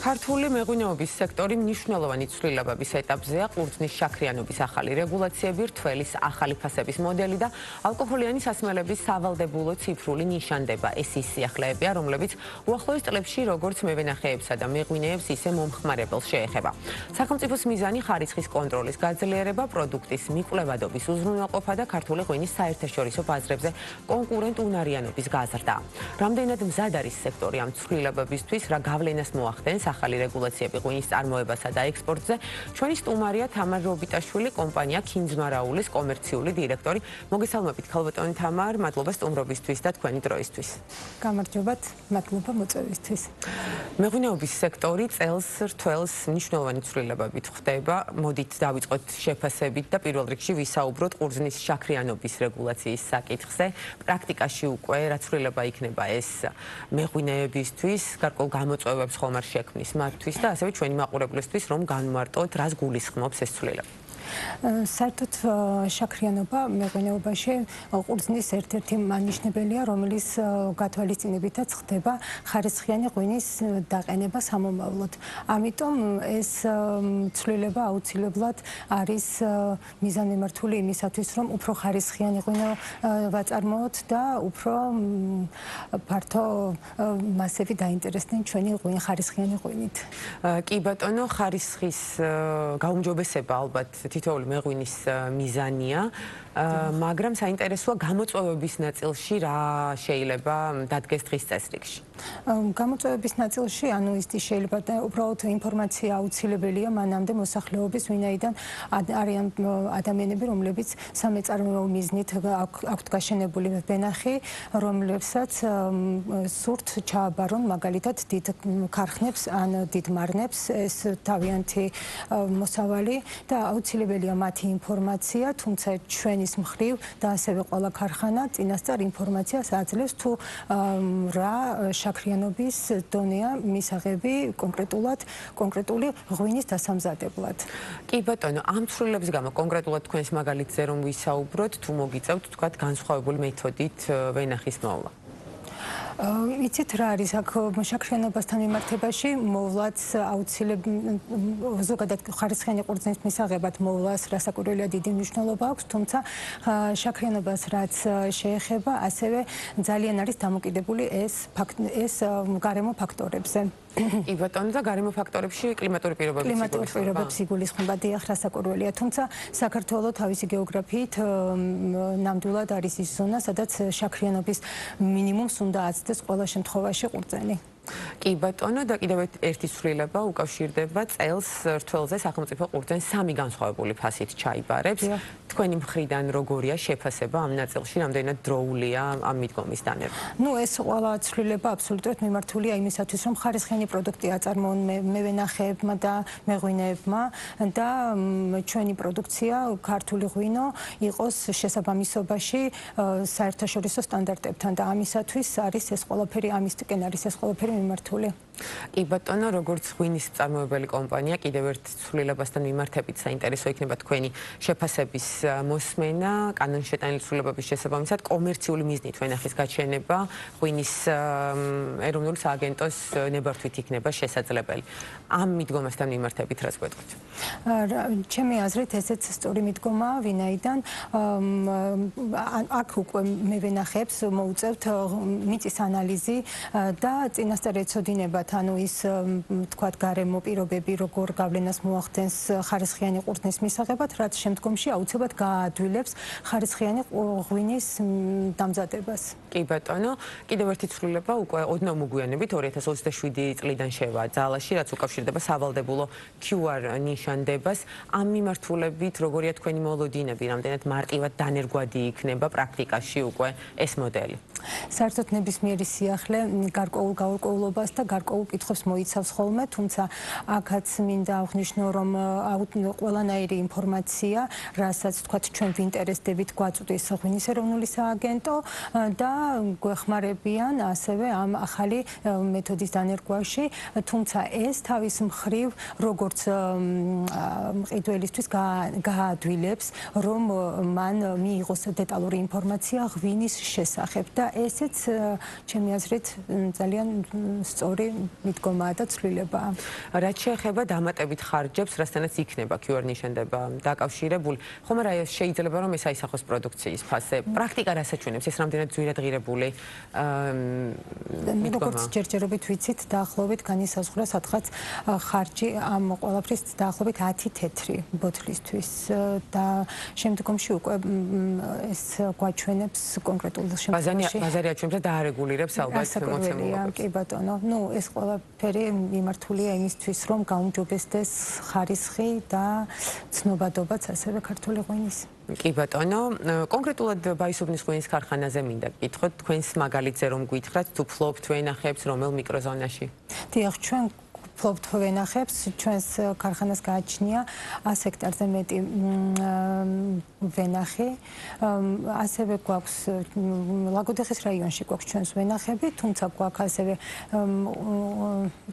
ქართული მეღვინეობის სექტორი მნიშვნელოვანი ცვლილებების ეტაპზეა. ყურძნის შაქრიანობის ახალი რეგულაციები, რთველის ახალი ფასების მოდელი და ალკოჰოლიანი სასმელების სავალდებულო ციფრული ნიშანდება. ეს ის სიახლეებია, რომლებიც უახლოეს წლებში როგორც მევენახეებსა და მეღვინეებს, ისე მომხმარებელს შეეხება. სახელმწიფოს მიზანი ხარისხის კონტროლის გაძლიერება, პროდუქტის მიკვლევადობის უზრუნველყოფა და ქართული ღვინის საერთაშორისო ბაზრებზე კონკურენტუნარიანობის გაზრდა. რამდენად მზად არის სექტორი ამ ცვლილებებისთვის, რა გავლენას მოახდენს ახალი რეგულაციები ღვინის წარმოებასა და ექსპორტზე, ჩვენი სტუმარია თამარ რობიტაშვილი, კომპანია ქინძმარაულის კომერციული დირექტორი. მოგესალმებით, ქალბატონი თამარ, მადლობა სტუმრობისთვის და თქვენი დროისთვის. გამარჯობათ, მადლობა მოწვევისთვის. მეღვინეობის სექტორი წელს რთველს მნიშვნელოვანი ცვლილებებით ხვდება. მოდით დავიწყოთ შეფასებით და პირველ რიგში ვისაუბროთ ყურძნის შაქრიანობის რეგულაციის საკითხზე. პრაქტიკაში უკვე რა ცვლილება იქნება ეს მეღვინეებისთვის, გარკვეულ გამოწვევებს ხომ არ შექმნის მათთვის და ასევე ჩვენი მაყურებლისთვის, რომ განმარტოთ, რას გულისხმობს ეს ცვლილება. საერთოდ შაქრიანობა მეღვინეობაში ყურძნის ერთ-ერთი მანიშნებელია, რომელიც გათვალისწინებითაც ხდება ხარისხიანი ღვინის დაყენება სამომავლოდ. ამიტომ ეს ცვლილება აუცილებლად არის მიზანმიმართული იმისათვის, რომ უფრო ხარისხიანი ღვინო ვაწარმოოთ და უფრო ფართო მასები დაინტერესდნენ ჩვენი ხარისხიანი ღვინით. კი ბატონო, ხარისხის გაუმჯობესება ალბათ თითოეული მეღვინის მიზანია, მაგრამ საინტერესოა გამოწვევების ნაწილში რა შეიძლება დადგეს დღის წესრიგში. გამოწვევების ნაწილში, ანუ ის შეიძლება უბრალოდ ინფორმაცია აუცილებელია მანამდე მოსახლეობის, ვინაიდან არიან ადამიანები, რომლებიც სამეწარმოო მიზნით აქვთ გაშენებული ვენახი, რომლებსაც სურთ ჩააბარონ მაგალითად დიდ ქარხნებს ან დიდ მარნებს ეს თავიანთი მოსავალი და აუცილებელია მათი ინფორმაცია, თუმცა ჩვენის მხრივ და ასევე ყველა ქარხანა წინასწარ ინფორმაციას აძლევს თუ რა შაქრიანობის დონეა მისაღები კონკრეტული ღვინის დასამზადებლად. კი ბატონო, ამ ცვლილებების გამო კონკრეტულად თქვენს მაგალითზე რომ ვისაუბროთ, თუ მოგიწევთ თქვათ განსხვავებული მეთოდით ვენახის მოვლა. იცით რა არის აქ შაქრიანობასთან მიმართებაში მოვლაც აუცილებლად ზოგადად ხარისხიანი ყურძნის მისაღებად მოვლას რასაკვირველია დიდი მნიშვნელობა აქვს, თუმცა შაქრიანობას რაც შეეხება, ასევე ძალიან არის დამოკიდებული ეს გარემო ფაქტორებზე. კი ბატონო, და გარემო ფაქტორებში კლიმატური პირობებს იგულისხმება, დიახ, რასაკვირველია, თუმცა საქართველოს თავისი გეოგრაფიით ნამდვილად არის ის ზონა, სადაც შაქრიანობის მინიმუმს უნდა აცდეს ყველა შემთხვევაში ყურძენი. კი ბატონო, და კიდევ ერთი ცვლილება უკავშირდება წელს რთველზე სახელმწიფო ყურძენს 3 განსხვავებული ფასით ჩაიბარებს. თქვენი მხრიდან როგორია შეფასება ამ ნაწილში, რამდენად დროულია ამ მიდგომის დანერგვა? ეს ყველა ცვლილება აბსოლუტურად მიმართულია იმისათვის, რომ ხარისხიანი პროდუქტი აწარმოონ მევენახეებმა და მეღვინეებმა და ჩვენი პროდუქცია, ქართული ღვინო იყოს შესაბამისობაში საერთაშორისო სტანდარტებთან და ამისათვის არის ეს ყველაფერი, ამისკენ არის ეს ყველაფერი მიმართული. კი ბატონო, როგორც ღვინის მწარმოებელი კომპანია, კიდევ ერთ ცვლილებასთან მიმართებით საინტერესო იქნება თქვენი შეფასების მოსმენა, კანონშეტანილი ცვლილებების შესაბამისად კომერციული მიზნით ვენახის გაჩენება ღვინის ეროვნული სააგენტოს ნებართვით იქნება შესაძლებელი. ამ მიდგომასთან მიმართებით რას გვეტყვით? ჩემი აზრით ესეც სწორი მიდგომაა, ვინაიდან აქ უკვე მევენახეებს მოუწევთ მიწის ანალიზი და წინასწარ ეცოდინებათ, ანუ ის თქვათ გარემო პირობები როგორ გავლენას მოახდენს ხარისხიანი ყურძნის მისაღებად, რაც შემდგომში აუცილებლად გააადვილებს ხარისხიანი ღვინის დამზადებას. კი ბატონო, კიდევ ერთი ცვლილება უკვე ოდნავ მოგვიანებით 2027 წლიდან შევა ძალაში, რაც უკავშირდება სავალდებულო QR ნიშანდებას. ამ მიმართულებით როგორია თქვენი მოლოდინები, რამდენად მარტივად დანერგვადი იქნება პრაქტიკაში უკვე ეს მოდელი? საერთოდ ნებისმიერი სიახლე გარკვეულ გაურკვევლობას და გარკვეულ კითხვებს მოიცავს ხოლმე, თუმცა აქაც მინდა აღვნიშნო, რომ ყველანაირი ინფორმაცია, რასაც თქვათ ჩვენ ვინტერესდებით, გვაწვდის ღვინის ეროვნული სააგენტო და გვეხმარებიან ასევე ამ ახალი მეთოდის დანერგვაში, თუმცა ეს თავის მხრივ როგორც მყიდველისთვის გააადვილებს, რომ მან მიიღოს დეტალური ინფორმაცია ღვინის შესახებ და ესეც ჩემი აზრით ძალიან სწორი მიდგომაა და ცვლილებაა. რაც შეეხება დამატებით ხარჯებს, რასთანაც იქნება QR ნიშანდება დაკავშირებული, ხომ არა შეიძლება რომ ეს აისახოს პროდუქციის ფასზე. პრაქტიკა რას აჩვენებს? ეს რამდენად ძვირადღირებული მიდგომა? როგორც ჯერჯერობით ვიცით, დაახლოებით განისაზღვრა სადღაც ხარჯი ამ ყველაფრის დაახლოებით 10 თეთრი ბოთლისთვის და შემდგომში უკვე ეს გვაჩვენებს კონკრეტულ შემთხვევაში. ბაზარი აჩვენებს და დაარეგულირებს ალბათ მოცემულობას. კი ბატონო, ეს ყველაფერი მიმართულია იმისთვის, რომ გაუმჯობესდეს ხარისხი და ცნობადობაც ასევე ქართული ღვინის. კი ბატონო, კონკრეტულად ბაისუბნის ღვინის ქარხანაზე მინდა გკითხოთ, თქვენს მაგალითზე რომ გითხრათ, თუ ფლობთ ვენახებს რომელ მიკროზონაში? დიახ, ჩვენ ფლობთ ვენახებს, ჩვენს ქარხანას გააჩნია 100 ჰექტარზე მეტი ვენახი. ასევე გვაქვს ლაგოდეხის რაიონში გვაქვს ჩვენს ვენახები, თუმცა გვაქვს ასევე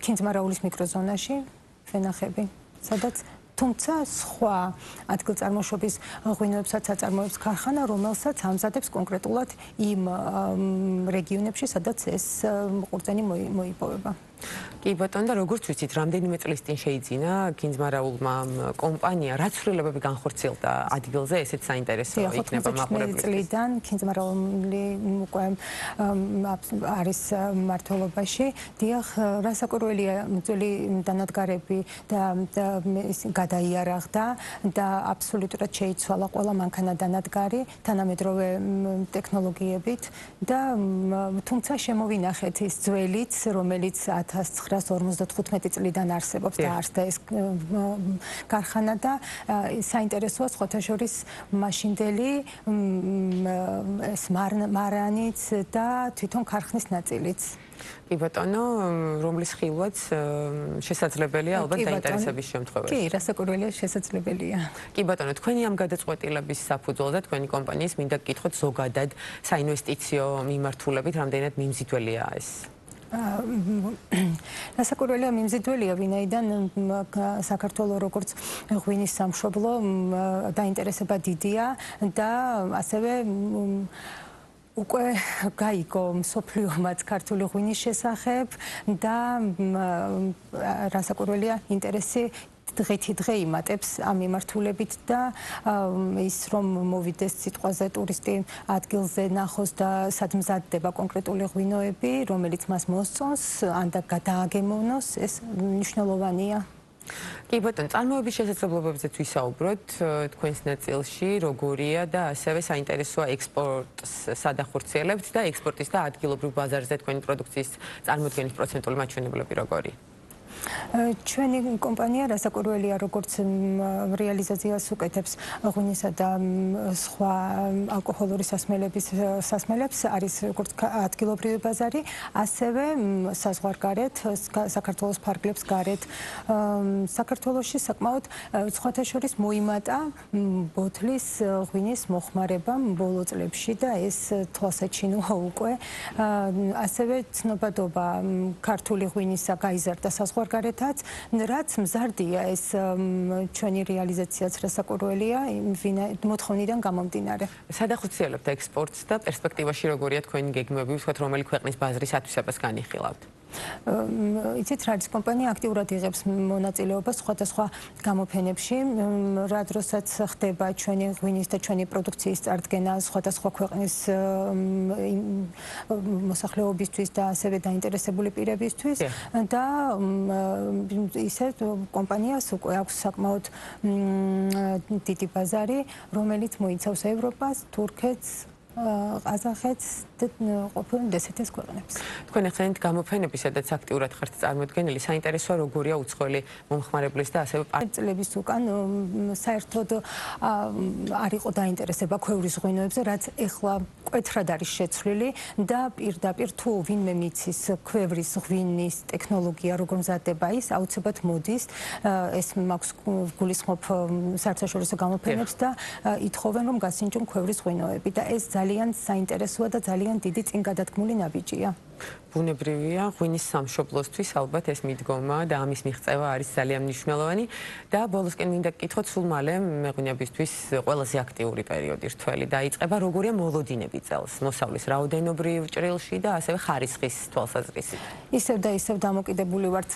ქინძმარაულის მიკროზონაში ვენახები, სადაც თუმცა სხვა ადგილწარმოშობის ღვინოებსაც აწარმოებს ქარხანა, რომელსაც ამზადებს კონკრეტულად იმ რეგიონებში, სადაც ეს ყურძენი მოიპოვება. კი ბატონო, და როგორც ვიცით, რამდენიმე წლის წინ შეიძინა ქინძმარაულმა კომპანია, რა ცვლილებები განხორციელდა ადგილზე, ესეც საინტერესო იქნება მაყურებლისთვის. წლიდან ქინძმარაული უკვე არის მმართველობაში. დიახ, რასაკვირველია, ძველი დანადგარები და გადაიარაღდა და აბსოლუტურად შეიცვალა ყველა მანქანა დანადგარი თანამედროვე ტექნოლოგიებით და თუმცა შემოვინახეთ ის ძველიც, რომელიც 1955 წლიდან არსებობს და არსდა ეს ქარხანა და საინტერესოა სხვათა შორის მაშინდელი ეს მარანიც და თვითონ ქარხნის ნაწილიც. კი ბატონო, რომლის ხილვაც შესაძლებელია ალბათ დაინტერესების შემთხვევაში. კი, რასაკვირველია შესაძლებელია. კი ბატონო, თქვენი ამ გადაწყვეტილების საფუძველზე თქვენი კომპანიის მინდა გკითხოთ ზოგადად საინვესტიციო მიმართულებით რამდენად მიმზიდველია ეს? რასაკვირველია მიმზიდველია, ვინაიდან საქართველოს როგორც ღვინის სამშობლო დაინტერესება დიდია და ასევე უკვე გაიგო მსოფლიომაც ქართული ღვინის შესახებ და რასაკვირველია ინტერესი დღე იმატებს ამ მიმართულებით და ის რომ მოვიდეს სიტყვაზე ტურისტი ადგილზე ნახოს და სად მზადდება კონკრეტული ღვინოები, რომელიც მას მოსწონს, ან და გადააგემოვნოს, ეს მნიშვნელოვანია. კი ბატონო, წარმოების შესაძლებლობებზეც ვისაუბროთ თქვენს ნაწილში, როგორია და ასევე საინტერესოა ექსპორტს სად ახორციელებთ და ექსპორტის და ადგილობრივ ბაზარზე თქვენი პროდუქციის წარმოდგენის პროცენტული მაჩვენებლები როგორია? ჩვენი კომპანია რასაკვირველია, როგორც რეალიზაციას უკეთებს ღვინისა და სხვა ალკოჰოლური სასმელებს, არის როგორც ადგილობრივი ბაზარი, ასევე საზღვარგარეთ, საქართველოს ფარგლებს გარეთ. საქართველოში საკმაოდ სხვათა შორის მოიმატა ბოთლის ღვინის მოხმარება ბოლო წლებში და ეს თვალსაჩინოა უკვე. ასევე ცნობადობა ქართული ღვინისა გაიზარდა საზღვარგარეთაც, რაც მზარდია ეს ჩვენი რეალიზაციაც რასაკვირველია მოთხოვნიდან გამომდინარე. სად ახორციელებთ ექსპორტს და პერსპექტივაში როგორია თქვენი გეგმები, ვთქვათ, რომელი ქვეყნის ბაზრისათვისებას განიხილავთ? იცით რა არის, კომპანია აქტიურად იღებს მონაწილეობას სხვადასხვა გამოფენებში, რა დროსაც ხდება ჩვენი ღვინის და ჩვენი პროდუქციის წარდგენა სხვადასხვა ქვეყნის მოსახლეობისთვის და ასევე დაინტერესებული პირებისთვის და ისე კომპანიას უკვე აქვს საკმაოდ დიდი ბაზარი, რომელიც მოიცავს ევროპას, თურქეთს, ყაზახეთს და ყოფილ დსთ-ს ქვეყნებს. თქვენ ახსენეთ გამოფენები, სადაც აქტიურად ხართ წარმოდგენილი, საინტერესოა როგორია უცხოელი მომხმარებლის და ასევე წლების უკან საერთოდ არ იყო დაინტერესება ქვევრის ღვინოებზე, რაც ეხლა მკვეთრად არის შეცვლილი და პირდაპირ თუ ვინმე მიცის ქვევრის ღვინის ტექნოლოგია როგორ მზადდება ის აუცილებლად მოდის, ეს მაქვს გულისხმობ საერთაშორისო გამოფენებს და ითხოვენ რომ გასინჯონ ქვევრის ღვინოები და ეს ძალიან საინტერესოა და ძალიან დიდი წინ გადადგმული ნაბიჯია. ბუნებრივია, ღვინის სამშობლოსთვის ალბათ ეს მიდგომა და ამის მიღწევა არის ძალიან მნიშვნელოვანი და ბოლოსკენ მინდა გკითხოთ, სულ მალე მეღვინეებისთვის ყველაზე აქტიური პერიოდი რთველი დაიწყება, როგორია მოლოდინები წელს, მოსავლის რაოდენობრივ ჭრილში და ასევე ხარისხის თვალსაზრისით. ისევ და ისევ დამოკიდებული ვართ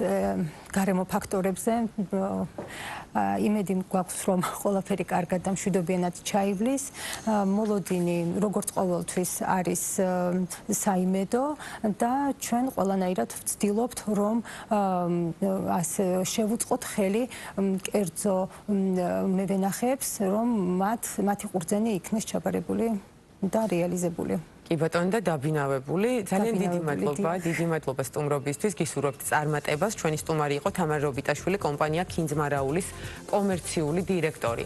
გარემო ფაქტორებზე. იმედი გვაქვს, რომ ყველაფერი კარგად და მშვიდობიანად ჩაივლის. მოლოდინი, როგორც ყოველთვის, არის საიმედო და ჩვენ ყველანაირად ვცდილობთ, რომ ასე შევუწყოთ ხელი კერძო მევენახეებს, რომ მათი ყურძენი იქნეს ჩაბარებული და რეალიზებული. კი ბატონო და დაბინავებული. ძალიან დიდი მადლობა სტუმრობისთვის. გისურვებთ წარმატებას. ჩვენი სტუმარი იყო თამარ რობიტაშვილი, კომპანია ქინძმარაულის კომერციული დირექტორი.